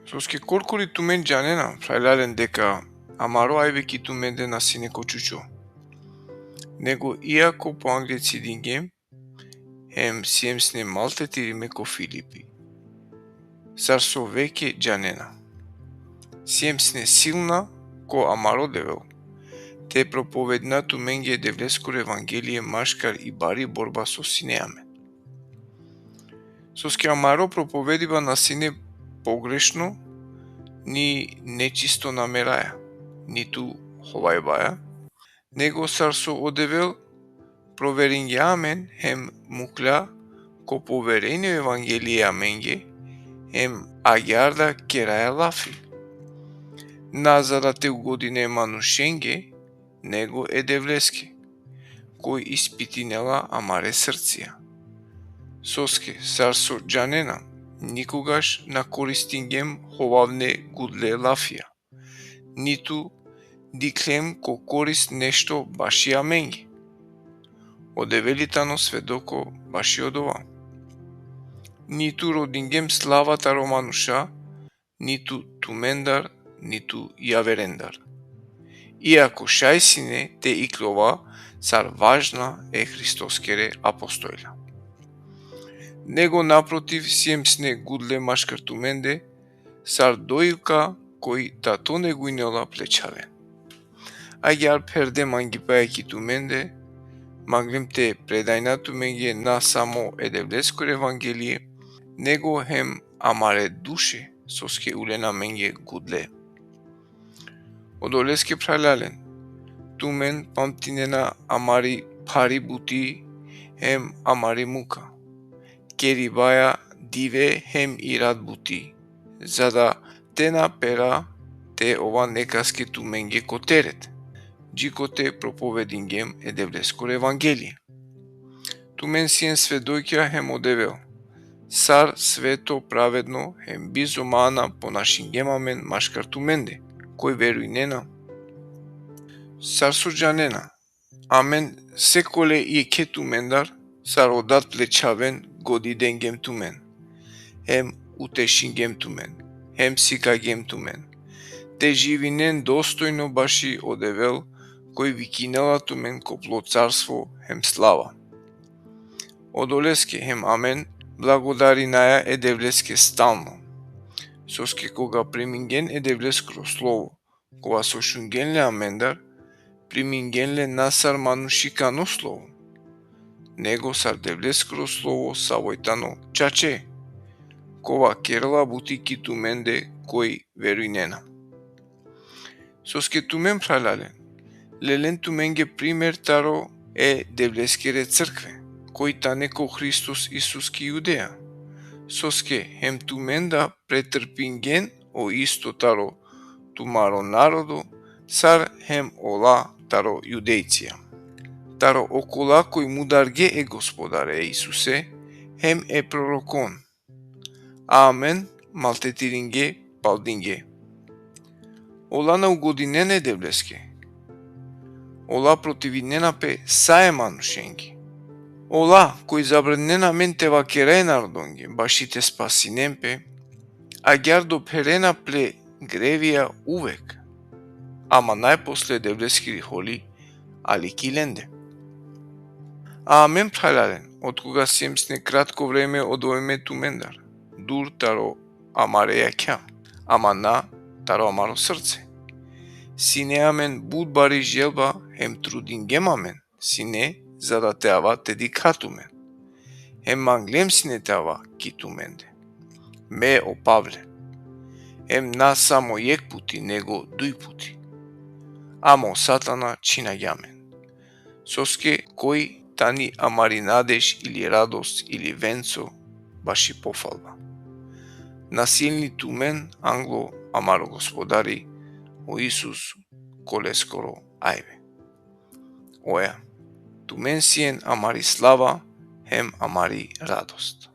Soske korkuri tumen janena frailalen дека amaro ayveki tumende nasine koçuço. Nego iako po angleci dingem, hem siemsne maltetirime ko Filipi. Sarso veke janena. Siemsne silna ko amaro devel. Te проповедна туменге девлескор евангелие машкар и бари борба со синеаме. Соске амаро проповедива на сине погрешно, ни нечисто намераја, ниту ховајбаја, него сарсо одевел проверингјамен хем мукля ко поверение евангелие аменге, хем агјарда кераја лафи. Назара те угодине манушенге, него е девлеске, кој испитинела амаре срција. Соске сарсо джанена, никогаш на користингем ховавне гудле лафија, ниту диклем ко корист нешто баши аменге. Одевелитано сведоко баши од ова. Ниту родингем славата романуша, ниту тумендар, ниту јаверендар. Иако шајсине те иклова, сар важна е Христоскере апостојля. Него напротив сиемсне гудле машкар туменде, сар доилка кој тато негуинела плечаве. Агјар перде мангипајаки туменде, маглим те предајна туменге на само едевлескор евангелие, него хем амаре душе соске улена менге гудле. Одолеске пралален, тумен памтинена амари пари бути хем амари мука. Кери баја диве хем ирад бути, за да те напера те ова некаске туменге котерет, джико те проповедингем едевлескор евангелие. Тумен сиен сведојќа хем одевел, сар свето праведно хем бизомана по нашингемамен машкар туменде, кој верујнена. Сар соджанена, амен секоле и ке тумендар, сар одат плечавен годи денгем тумен, хем утешингем тумен, хем сикагем тумен. Те живинен достојно баши одевел, кој викинела тумен копло царство хем слава. Одолеске хем амен, благодари наја едевлеске стално. Соске кога преминген едевлескро слово, кога сошунгенле амендар, примингенле насар манушикано слово. Него сар девлескро слово савојтано чаче, кова керла бутики туменде кој верујнена. Соске тумен пралален, лелен туменге пример таро е девлескере цркве, кој тане ко Христос Исуски јудеја. Соске хем туменда претрпинген о исто таро тумаро народо, сар хем ола таро јудејција. Таро окола кој мударге е Господаре Исусе, хем е пророкон. Амен, малтетиринге, палдинге. Ола на угодинене девлеске. Ола противинена пе саe манушенги. Ола кој забранена мен те вакераe народонге, башите спасинен пе, агјар до перена пле гревија увек, ама најпосле девлески холи, али киленде. Амен пралален, од кога сиемсне кратко време одоеме тумендар, дур таро амаре јакја, ама на таро амаро срце. Сине амен буд бари желба хем трудингем амен, сине за да те ава те дикатумен. Хем манглем сине те ава китуменде. Ме о Павле. Хем на само јек пути, него дуј пути. Амо сатана чинаѓамен. Соске кој тани амари надеж или радост или венцо баши пофалба. Насилни тумен англо амаро господари о Исус колескоро ајве. Оја, тумен сиен амари слава, хем амари радост.